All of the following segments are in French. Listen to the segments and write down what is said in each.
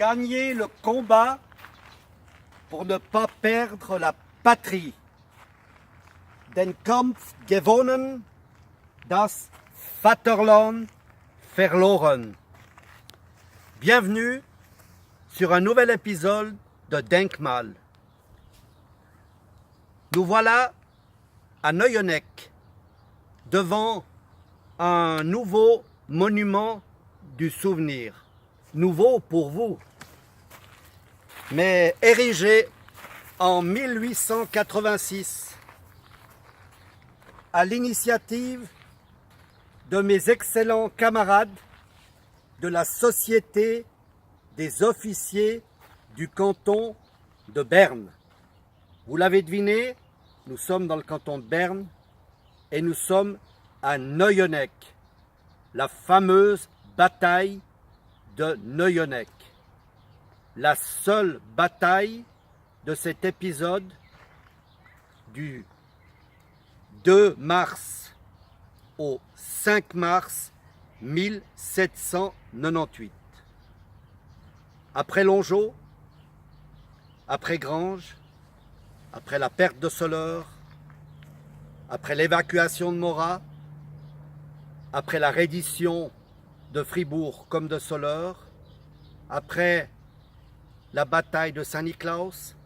Gagner le combat pour ne pas perdre la patrie. Den Kampf gewonnen, das Vaterland verloren. Bienvenue sur un nouvel épisode de Denkmal. Nous voilà à Neueneck, devant un nouveau monument du souvenir. Nouveau pour vous, mais érigé en 1886 à l'initiative de mes excellents camarades de la Société des officiers du canton de Berne. Vous l'avez deviné, nous sommes dans le canton de Berne et nous sommes à Neueneck, la fameuse bataille de Neueneck. La seule bataille de cet épisode du 2 mars au 5 mars 1798. Après Longeau, après Granges, après la perte de Soleure, après l'évacuation de Morat, après la reddition de Fribourg comme de Soleure, après la bataille de Saint-Niklaus,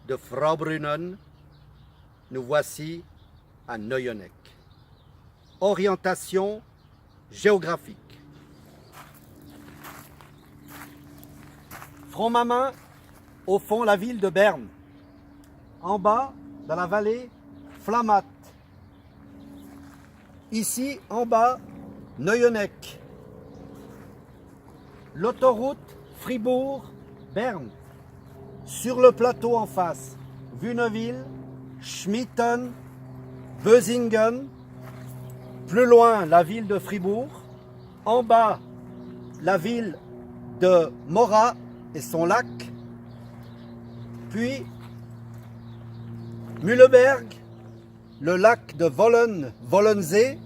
de Fraubrunnen, nous voici à Neueneck. Orientation géographique. Front ma main, au fond la ville de Berne. En bas, dans la vallée, Flamatt. Ici, en bas, Neueneck. L'autoroute Fribourg-Berne. Sur le plateau en face, Wünnewil, Schmitten, Bösingen. Plus loin, la ville de Fribourg. En bas, la ville de Morat et son lac. Puis, Mühleberg, le lac de Wollensee.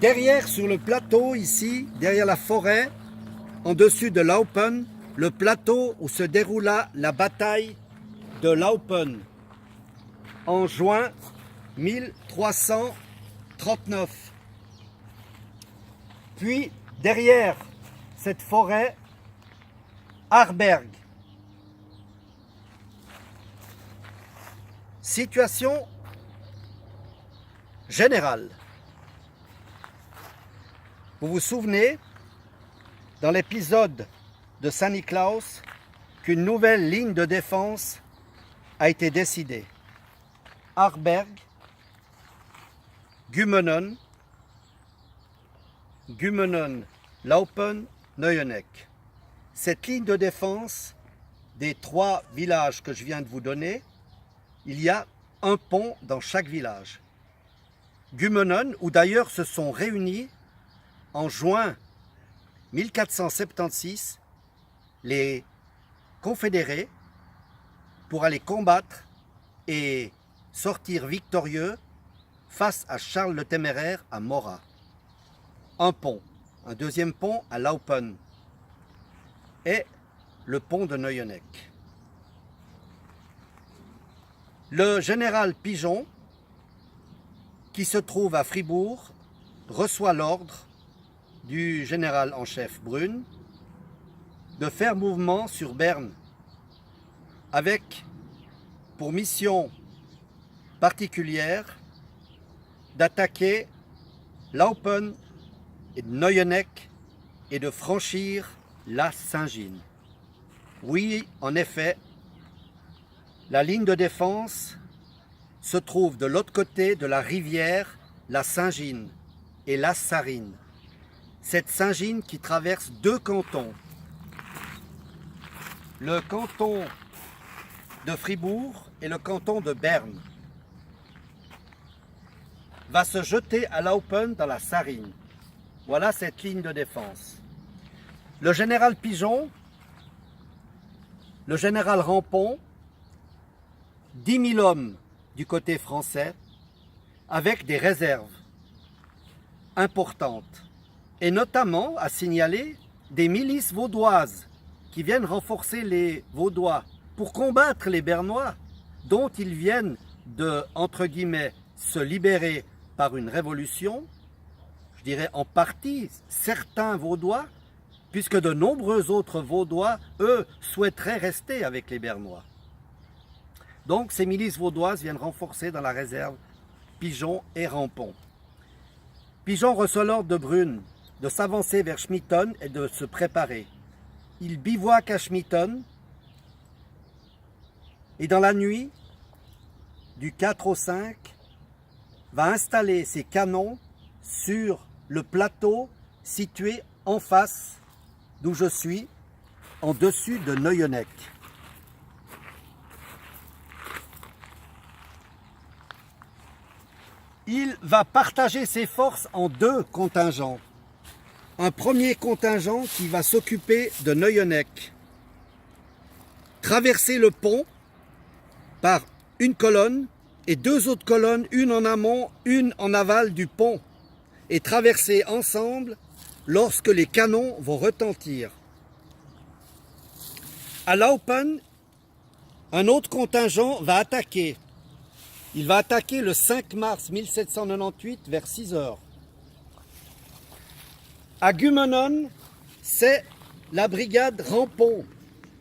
Derrière, sur le plateau, ici, derrière la forêt, en dessus de Laupen, le plateau où se déroula la bataille de Laupen en juin 1339. Puis, derrière cette forêt, Arberg. Situation générale. Vous vous souvenez, dans l'épisode de Saint-Niklaus, qu'une nouvelle ligne de défense a été décidée. Arberg, Gummenen, Laupen, Neueneck. Cette ligne de défense des 3 villages que je viens de vous donner, il y a un pont dans chaque village. Gummenen, où d'ailleurs se sont réunis en juin 1476 les confédérés pour aller combattre et sortir victorieux face à Charles le Téméraire à Morat. Un pont, un deuxième pont à Laupen et le pont de Neueneck. Le général Pigeon, qui se trouve à Fribourg, reçoit l'ordre du général en chef Brune de faire mouvement sur Berne avec pour mission particulière d'attaquer Laupen et Neueneck et de franchir la Saint-Gine. Oui, en effet, la ligne de défense se trouve de l'autre côté de la rivière la Saint-Gine et la Sarine. Cette Saint-Gine qui traverse 2 cantons. Le canton de Fribourg et le canton de Berne va se jeter à Laupen dans la Sarine. Voilà cette ligne de défense. Le général Pigeon, le général Rampon, 10 000 hommes du côté français, avec des réserves importantes, et notamment à signaler des milices vaudoises qui viennent renforcer les Vaudois pour combattre les Bernois, dont ils viennent de, entre guillemets, se libérer par une révolution, je dirais en partie certains Vaudois, puisque de nombreux autres Vaudois, eux, souhaiteraient rester avec les Bernois. Donc ces milices vaudoises viennent renforcer dans la réserve Pigeon et Rampont. Pigeon reçoit l'ordre de Brune de s'avancer vers Schmitten et de se préparer. Il bivouaque à Schmitten et dans la nuit, du 4 au 5, va installer ses canons sur le plateau situé en face d'où je suis, en dessus de Neuennec. Il va partager ses forces en deux contingents. Un premier contingent qui va s'occuper de Neuennec, traverser le pont par une colonne et deux autres colonnes, une en amont, une en aval du pont, et traverser ensemble lorsque les canons vont retentir. À Laupen, un autre contingent va attaquer. Il va attaquer le 5 mars 1798 vers 6 heures. À Gumenon, c'est la brigade Rampont.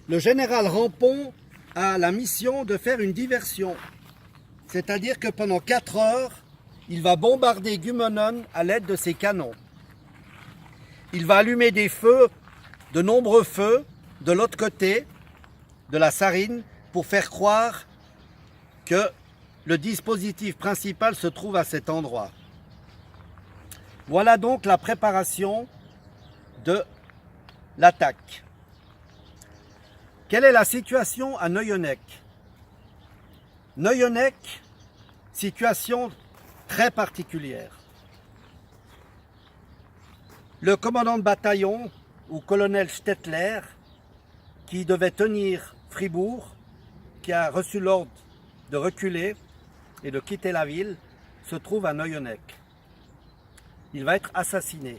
Le général Rampont a la mission de faire une diversion. C'est-à-dire que pendant 4 heures, il va bombarder Gumenon à l'aide de ses canons. Il va allumer des feux, de nombreux feux, de l'autre côté de la Sarine, pour faire croire que le dispositif principal se trouve à cet endroit. Voilà donc la préparation de l'attaque. Quelle est la situation à Neuennec? Neuennec, situation très particulière. Le commandant de bataillon, ou colonel Stettler, qui devait tenir Fribourg, qui a reçu l'ordre de reculer et de quitter la ville, se trouve à Neuennec. Il va être assassiné.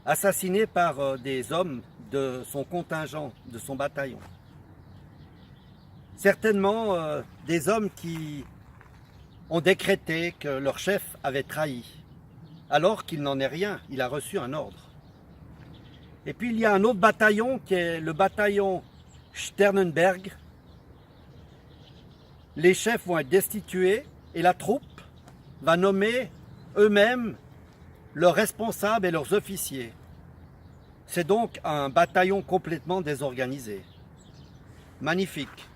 Assassiné par des hommes de son contingent, de son bataillon. Certainement des hommes qui ont décrété que leur chef avait trahi, alors qu'il n'en est rien, il a reçu un ordre. Et puis il y a un autre bataillon qui est le bataillon Sternenberg. Les chefs vont être destitués et la troupe va nommer eux-mêmes leurs responsables et leurs officiers. C'est donc un bataillon complètement désorganisé. Magnifique.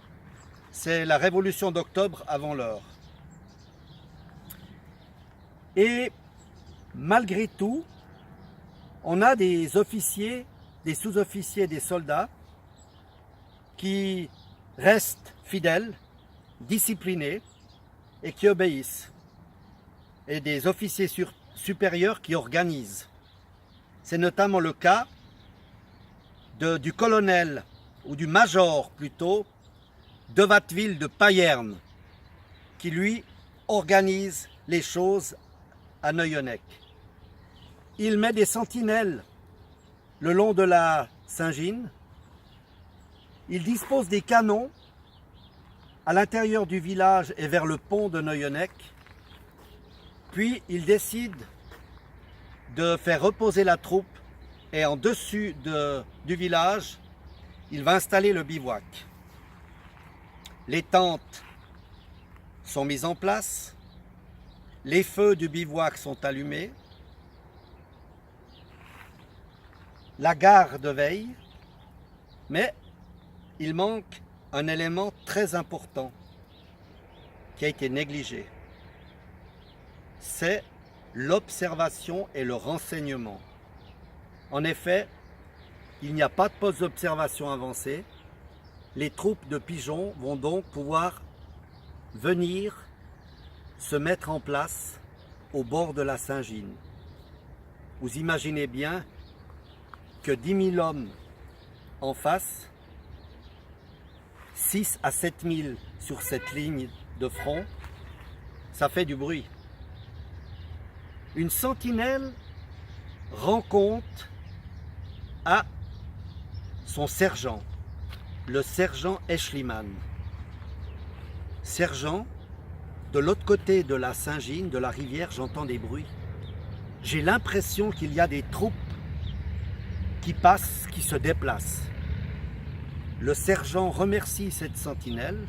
C'est la révolution d'octobre avant l'heure. Et malgré tout, on a des officiers, des sous-officiers, des soldats qui restent fidèles, disciplinés et qui obéissent. Et des officiers supérieurs qui organisent. C'est notamment le cas du colonel, ou du major plutôt, de Watteville de Payerne, qui lui organise les choses à Neuennec. Il met des sentinelles le long de la Saint-Gine. Il dispose des canons à l'intérieur du village et vers le pont de Neuennec. Puis il décide de faire reposer la troupe et en dessus du village, il va installer le bivouac. Les tentes sont mises en place, les feux du bivouac sont allumés, la garde veille, mais il manque un élément très important qui a été négligé. C'est l'observation et le renseignement. En effet, il n'y a pas de poste d'observation avancé. Les troupes de pigeons vont donc pouvoir venir se mettre en place au bord de la Saint-Gine. Vous imaginez bien que 10 000 hommes en face, 6 à 7 000 sur cette ligne de front, ça fait du bruit. Une sentinelle rend compte à son sergent, le sergent Eschliman. Sergent, de l'autre côté de la Saint-Gine, de la rivière, j'entends des bruits. J'ai l'impression qu'il y a des troupes qui passent, qui se déplacent. Le sergent remercie cette sentinelle.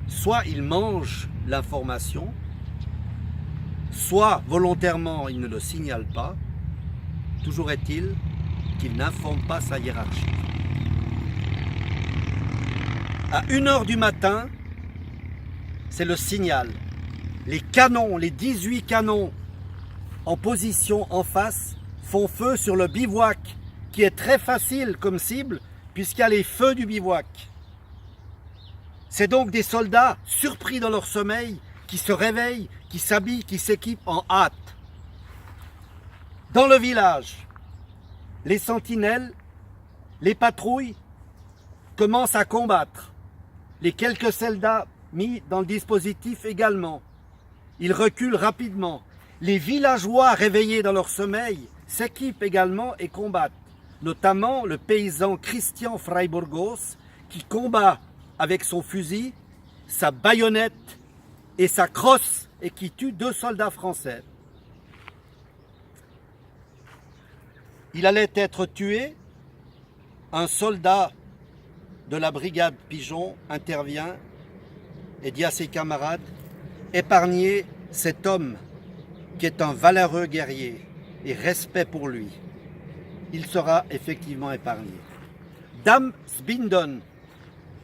Soit il mange l'information, soit volontairement il ne le signale pas. Toujours est-il qu'il n'informe pas sa hiérarchie. À 1h du matin, c'est le signal. Les canons, les 18 canons en position en face font feu sur le bivouac, qui est très facile comme cible puisqu'il y a les feux du bivouac. C'est donc des soldats surpris dans leur sommeil qui se réveillent, qui s'habillent, qui s'équipent en hâte. Dans le village, les sentinelles, les patrouilles commencent à combattre. Les quelques soldats mis dans le dispositif également. Ils reculent rapidement. Les villageois réveillés dans leur sommeil s'équipent également et combattent. Notamment le paysan Christian Freiburgos qui combat avec son fusil, sa baïonnette et sa crosse et qui tue 2 soldats français. Il allait être tué. Un soldat de la brigade Pigeon intervient et dit à ses camarades « Épargnez cet homme qui est un valeureux guerrier et respect pour lui. Il sera effectivement épargné. » Dame Sbindon,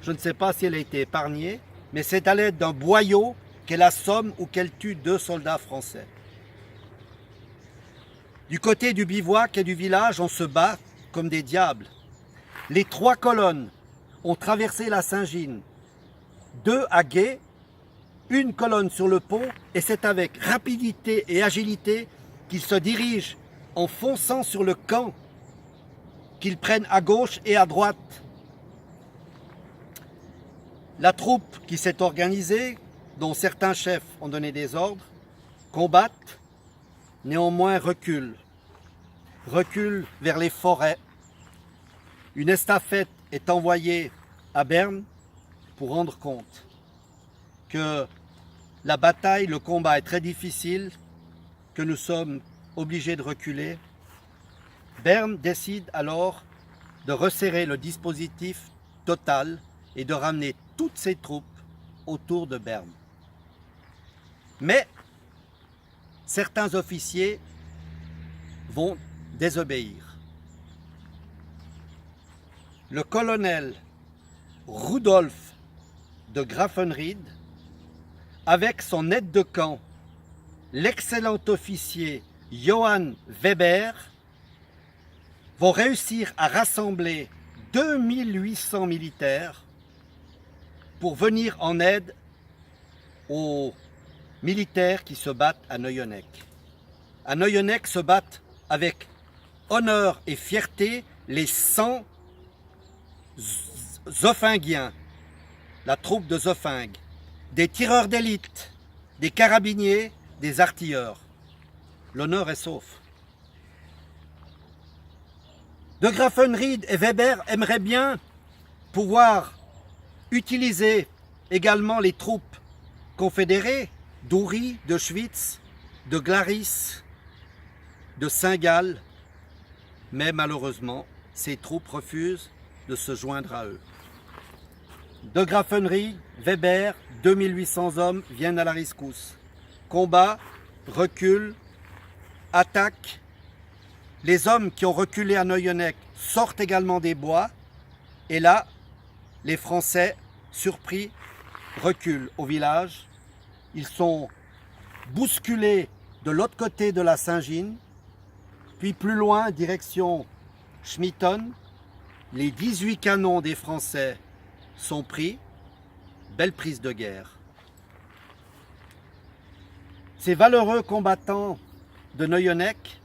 je ne sais pas si elle a été épargnée, mais c'est à l'aide d'un boyau qu'elle assomme ou qu'elle tue 2 soldats français. Du côté du bivouac et du village, on se bat comme des diables. Les 3 colonnes ont traversé la Saint-Gine, 2 à gué, 1 colonne sur le pont, et c'est avec rapidité et agilité qu'ils se dirigent en fonçant sur le camp, qu'ils prennent à gauche et à droite. La troupe qui s'est organisée, dont certains chefs ont donné des ordres, combattent, néanmoins recule vers les forêts. Une estafette est envoyée à Berne pour rendre compte que la bataille, le combat est très difficile, que nous sommes obligés de reculer. Berne décide alors de resserrer le dispositif total et de ramener toutes ses troupes autour de Berne. Mais certains officiers vont désobéir. Le colonel Rudolf de Graffenried, avec son aide de camp, l'excellent officier Johann Weber, vont réussir à rassembler 2800 militaires pour venir en aide aux militaires qui se battent à Neueneck. À Neueneck se battent avec honneur et fierté les 100 Zoffingiens, la troupe de Zoffingue, des tireurs d'élite, des carabiniers, des artilleurs. L'honneur est sauf. De Graffenried et Weber aimeraient bien pouvoir utiliser également les troupes confédérées d'Uri, de Schwytz, de Glaris, de Saint-Gall, mais malheureusement, ces troupes refusent de se joindre à eux. De Graffenried, Weber, 2800 hommes viennent à la rescousse. Combat, recul, attaque. Les hommes qui ont reculé à Neueneck sortent également des bois. Et là, les Français, surpris, reculent au village. Ils sont bousculés de l'autre côté de la Saint-Gine. Puis plus loin, direction Schmitten, les 18 canons des Français sont pris. Belle prise de guerre. Ces valeureux combattants de Neueneck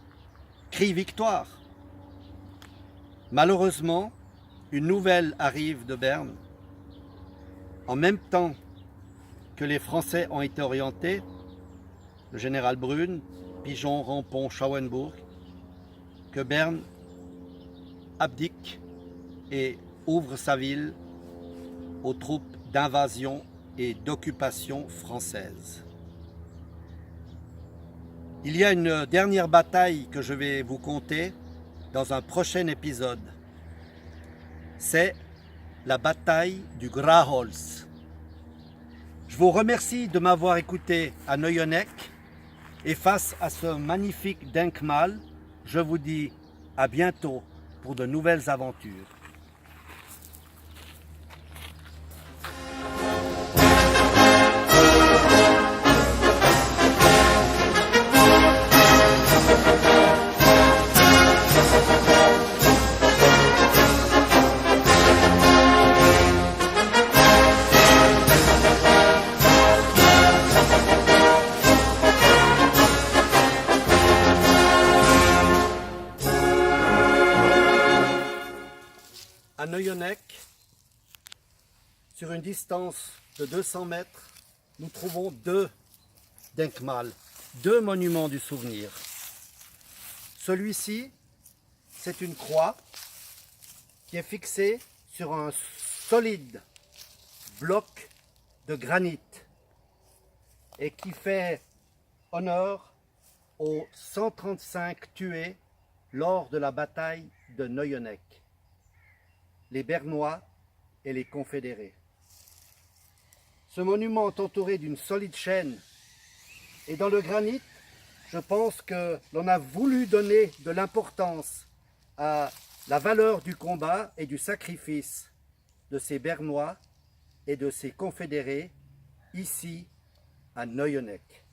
crient victoire. Malheureusement, une nouvelle arrive de Berne. En même temps que les Français ont été orientés, le général Brune, Pigeon, Rampon, Schauenburg, que Berne abdique et ouvre sa ville aux troupes d'invasion et d'occupation françaises. Il y a une dernière bataille que je vais vous conter dans un prochain épisode. C'est la bataille du Graholz. Je vous remercie de m'avoir écouté à Neueneck et face à ce magnifique Denkmal, je vous dis à bientôt pour de nouvelles aventures. À Neueneck, sur une distance de 200 mètres, nous trouvons deux Denkmal, deux monuments du souvenir. Celui-ci, c'est une croix qui est fixée sur un solide bloc de granit et qui fait honneur aux 135 tués lors de la bataille de Neueneck, les Bernois et les Confédérés. Ce monument est entouré d'une solide chaîne et dans le granit, je pense que l'on a voulu donner de l'importance à la valeur du combat et du sacrifice de ces Bernois et de ces Confédérés ici à Neueneck.